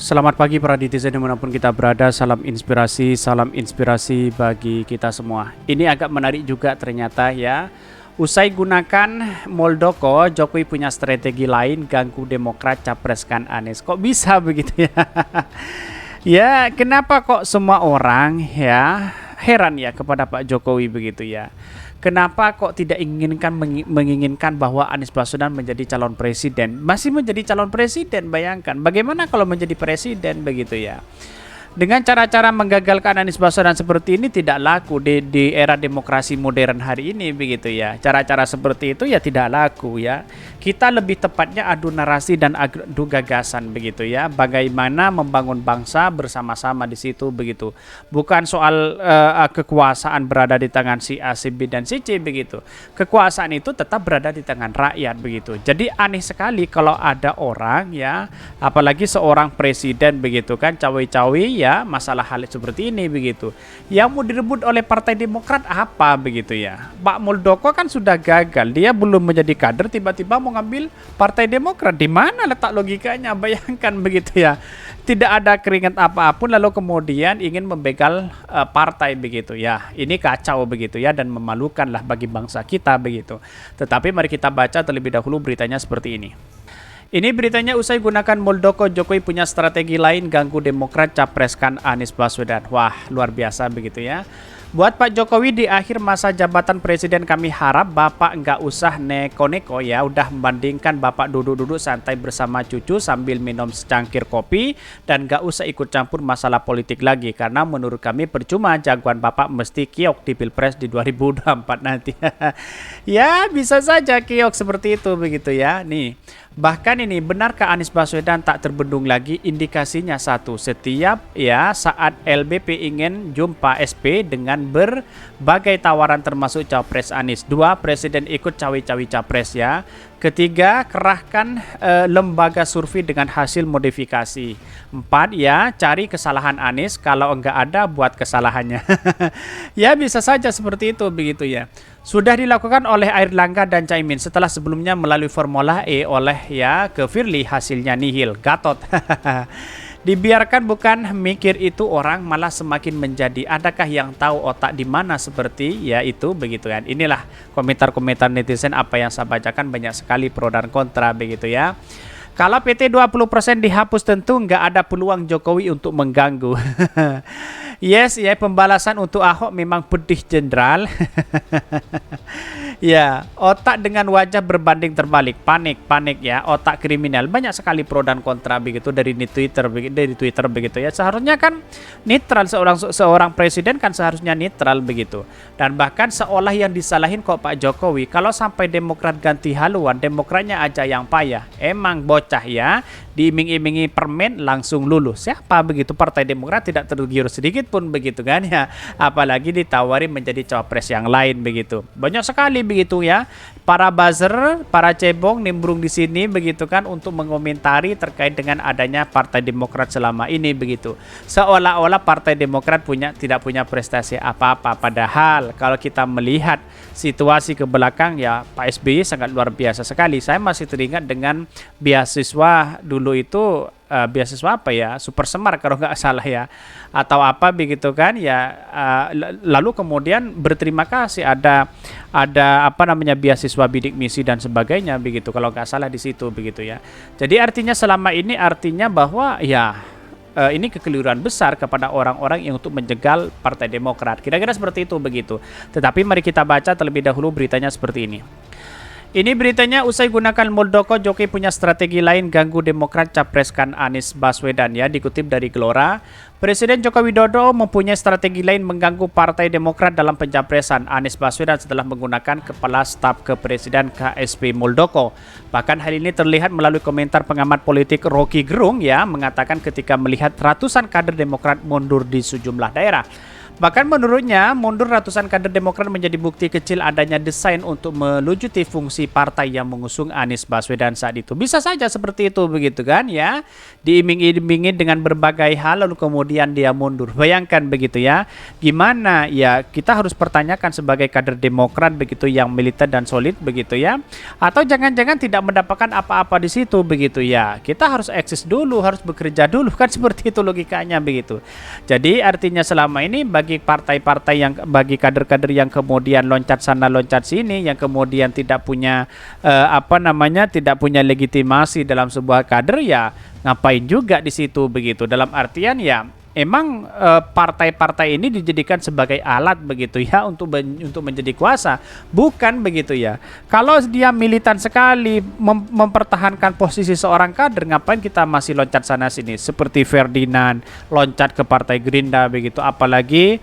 Selamat pagi para netizen dimanapun kita berada, salam inspirasi bagi kita semua. Ini agak menarik juga ternyata ya. Usai gunakan Muldoko, Jokowi punya strategi lain ganggu Demokrat capreskan Anies. Kok bisa begitu ya? Ya, kenapa kok semua orang ya heran ya kepada Pak Jokowi begitu ya? Kenapa kok tidak menginginkan bahwa Anies Baswedan menjadi calon presiden? Masih menjadi calon presiden, bayangkan. Bagaimana kalau menjadi presiden begitu ya? Dengan cara-cara menggagalkan Anies Baswedan seperti ini tidak laku di era demokrasi modern hari ini begitu ya. Cara-cara seperti itu ya tidak laku ya. Kita lebih tepatnya adu narasi dan adu gagasan begitu ya. Bagaimana membangun bangsa bersama-sama di situ begitu. Bukan soal kekuasaan berada di tangan si A, si B dan si C begitu. Kekuasaan itu tetap berada di tangan rakyat begitu. Jadi aneh sekali kalau ada orang ya, apalagi seorang presiden begitu kan, cawe-cawe ya masalah hal seperti ini begitu. Yang mau direbut oleh Partai Demokrat apa begitu ya. Pak Muldoko kan sudah gagal, dia belum menjadi kader tiba-tiba mau ngambil Partai Demokrat. Di mana letak logikanya? Bayangkan begitu ya. Tidak ada keringat apapun lalu kemudian ingin membegal partai begitu ya. Ini kacau begitu ya dan memalukan lah bagi bangsa kita begitu. Tetapi mari kita baca terlebih dahulu beritanya seperti ini. Ini beritanya usai gunakan Muldoko, Jokowi punya strategi lain ganggu Demokrat capreskan Anies Baswedan. Wah, luar biasa begitu ya. Buat Pak Jokowi di akhir masa jabatan presiden kami harap Bapak nggak usah neko-neko ya. Udah membandingkan Bapak duduk-duduk santai bersama cucu sambil minum secangkir kopi. Dan nggak usah ikut campur masalah politik lagi. Karena menurut kami percuma jagoan Bapak mesti kiok di Pilpres di 2024 nanti. Ya bisa saja kiok seperti itu begitu ya. Nih. Bahkan ini, benarkah Anies Baswedan tak terbendung lagi? Indikasinya satu, setiap ya saat LBP ingin jumpa SP dengan berbagai tawaran termasuk Capres Anies. Dua, Presiden ikut cawe-cawe Capres ya. Ketiga, kerahkan lembaga survei dengan hasil modifikasi. Empat, ya cari kesalahan Anies, kalau enggak ada buat kesalahannya. Ya bisa saja seperti itu begitu ya. Sudah dilakukan oleh Airlangga dan Caimin setelah sebelumnya melalui Formula E oleh ya ke Firly hasilnya nihil. Gatot. Dibiarkan bukan mikir itu orang malah semakin menjadi. Adakah yang tahu otak di mana seperti ya itu begitu kan. Inilah komentar-komentar netizen apa yang saya bacakan, banyak sekali pro dan kontra begitu ya. Kalau PT 20% dihapus tentu nggak ada peluang Jokowi untuk mengganggu. Yes, ya pembalasan untuk Ahok memang pedih jenderal. Ya, otak dengan wajah berbanding terbalik, panik ya, otak kriminal. Banyak sekali pro dan kontra begitu dari Twitter begitu ya. Seharusnya kan netral, seorang presiden kan seharusnya netral begitu. Dan bahkan seolah yang disalahin kok Pak Jokowi. Kalau sampai Demokrat ganti haluan, Demokratnya aja yang payah. Emang bocah ya, diiming-imingi permen langsung lulus. Siapa begitu Partai Demokrat tidak tergiur sedikit pun begitu kan ya. Apalagi ditawari menjadi cawapres yang lain begitu. Banyak sekali begitu ya. Para buzzer, para cebong nimbrung di sini begitu kan untuk mengomentari terkait dengan adanya Partai Demokrat selama ini begitu. Seolah-olah Partai Demokrat tidak punya prestasi apa-apa, padahal kalau kita melihat situasi ke belakang ya Pak SBY sangat luar biasa sekali. Saya masih teringat dengan beasiswa dulu itu, beasiswa apa ya, Super Semar kalau nggak salah ya, atau apa begitu kan ya. Lalu kemudian berterima kasih ada apa namanya beasiswa bidik misi dan sebagainya begitu kalau nggak salah di situ begitu ya. Jadi artinya selama ini artinya bahwa ya ini kekeliruan besar kepada orang-orang yang untuk menjegal Partai Demokrat. Kira-kira seperti itu begitu. Tetapi mari kita baca terlebih dahulu beritanya seperti ini. Ini beritanya usai gunakan Muldoko, Jokowi punya strategi lain ganggu Demokrat capreskan Anies Baswedan ya, dikutip dari Gelora. Presiden Joko Widodo mempunyai strategi lain mengganggu Partai Demokrat dalam pencapresan Anies Baswedan setelah menggunakan Kepala Staf Kepresiden KSP Muldoko. Bahkan hal ini terlihat melalui komentar pengamat politik Rocky Gerung ya, mengatakan ketika melihat ratusan kader Demokrat mundur di sejumlah daerah. Bahkan menurutnya, mundur ratusan kader Demokrat menjadi bukti kecil adanya desain untuk melucuti fungsi partai yang mengusung Anies Baswedan saat itu. Bisa saja seperti itu begitu kan ya. Diiming-imingi dengan berbagai hal lalu kemudian dia mundur. Bayangkan begitu ya. Gimana ya, kita harus pertanyakan sebagai kader Demokrat begitu yang militan dan solid begitu ya. Atau jangan-jangan tidak mendapatkan apa-apa di situ begitu ya. Kita harus eksis dulu, harus bekerja dulu kan seperti itu logikanya begitu. Jadi artinya selama ini bagi partai-partai yang bagi kader-kader yang kemudian loncat sana loncat sini yang kemudian tidak punya tidak punya legitimasi dalam sebuah kader ya ngapain juga di situ begitu dalam artian ya emang partai-partai ini dijadikan sebagai alat begitu ya untuk menjadi kuasa, bukan begitu ya. Kalau dia militan sekali mempertahankan posisi seorang kader, ngapain kita masih loncat sana sini seperti Ferdinand loncat ke Partai Gerindra begitu, apalagi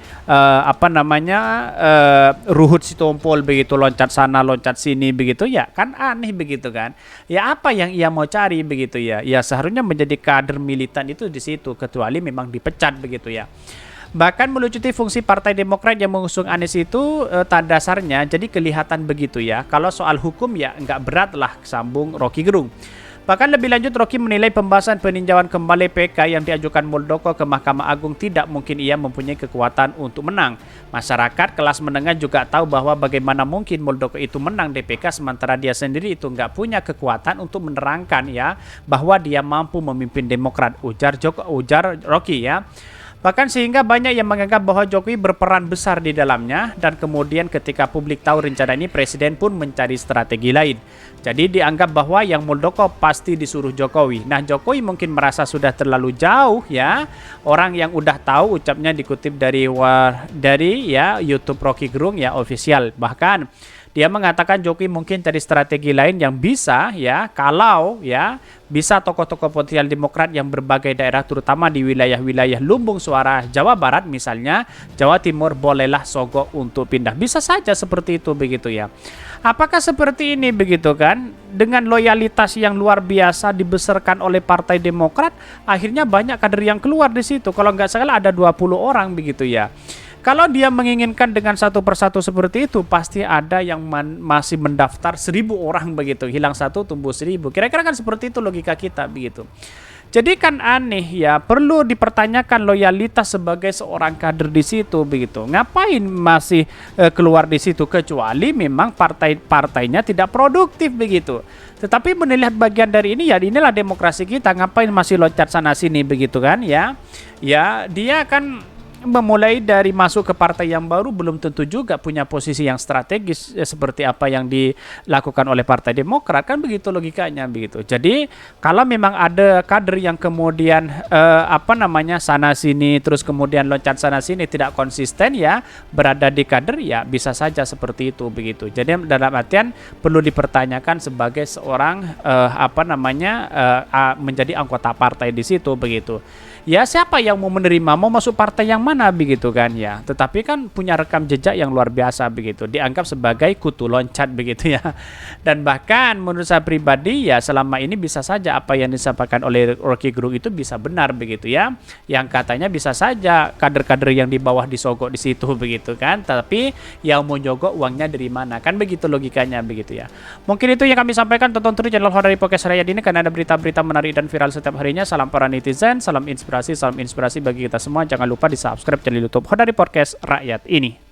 Ruhut Sitompul begitu loncat sana loncat sini begitu ya, kan aneh begitu kan. Ya apa yang ia mau cari begitu ya? Ya seharusnya menjadi kader militan itu di situ, kecuali memang dipecat begitu ya. Bahkan melucuti fungsi Partai Demokrat yang mengusung Anies itu tanda dasarnya jadi kelihatan begitu ya. Kalau soal hukum ya nggak berat lah, sambung Rocky Gerung. Bahkan lebih lanjut Rocky menilai pembahasan peninjauan kembali PK yang diajukan Muldoko ke Mahkamah Agung tidak mungkin ia mempunyai kekuatan untuk menang. Masyarakat kelas menengah juga tahu bahwa bagaimana mungkin Muldoko itu menang DPK sementara dia sendiri itu nggak punya kekuatan untuk menerangkan ya bahwa dia mampu memimpin Demokrat, ujar Rocky ya. Bahkan sehingga banyak yang menganggap bahwa Jokowi berperan besar di dalamnya dan kemudian ketika publik tahu rencana ini Presiden pun mencari strategi lain. Jadi dianggap bahwa yang Muldoko pasti disuruh Jokowi. Nah Jokowi mungkin merasa sudah terlalu jauh ya. Orang yang udah tahu ucapnya dikutip dari ya YouTube Rocky Gerung ya official. Bahkan dia mengatakan Jokowi mungkin cari strategi lain yang bisa ya kalau ya bisa tokoh-tokoh potensial Demokrat yang berbagai daerah terutama di wilayah-wilayah lumbung suara Jawa Barat misalnya Jawa Timur bolehlah sogok untuk pindah. Bisa saja seperti itu begitu ya. Apakah seperti ini begitu kan? Dengan loyalitas yang luar biasa dibesarkan oleh Partai Demokrat, akhirnya banyak kader yang keluar di situ. Kalau nggak salah ada 20 orang begitu ya. Kalau dia menginginkan dengan satu persatu seperti itu, pasti ada yang masih mendaftar 1.000 orang begitu. Hilang satu, tumbuh 1.000. Kira-kira kan seperti itu logika kita begitu. Jadi kan aneh ya, perlu dipertanyakan loyalitas sebagai seorang kader di situ begitu. Ngapain masih keluar di situ kecuali memang partainya tidak produktif begitu. Tetapi melihat bagian dari ini ya inilah demokrasi kita, ngapain masih loncat sana sini begitu kan ya. Ya, dia kan memulai dari masuk ke partai yang baru belum tentu juga punya posisi yang strategis seperti apa yang dilakukan oleh Partai Demokrat kan begitu logikanya begitu. Jadi kalau memang ada kader yang kemudian sana sini terus kemudian loncat sana sini tidak konsisten ya berada di kader ya bisa saja seperti itu begitu. Jadi dalam artian perlu dipertanyakan sebagai seorang menjadi anggota partai di situ begitu. Ya siapa yang mau menerima, mau masuk partai yang mana begitu kan ya. Tetapi kan punya rekam jejak yang luar biasa begitu. Dianggap sebagai kutu loncat begitu ya. Dan bahkan menurut saya pribadi ya selama ini bisa saja apa yang disampaikan oleh Rocky Gerung itu bisa benar begitu ya. Yang katanya bisa saja kader-kader yang di bawah disogok di situ begitu kan. Tapi yang mau nyogok uangnya dari mana kan begitu logikanya begitu ya. Mungkin itu yang kami sampaikan. Tonton terus channel Hodari Podcast Rakyat ini karena ada berita-berita menarik dan viral setiap harinya. Salam para netizen, salam inspirasi bagi kita semua. Jangan lupa di subscribe channel YouTube Hodari Podcast Rakyat ini.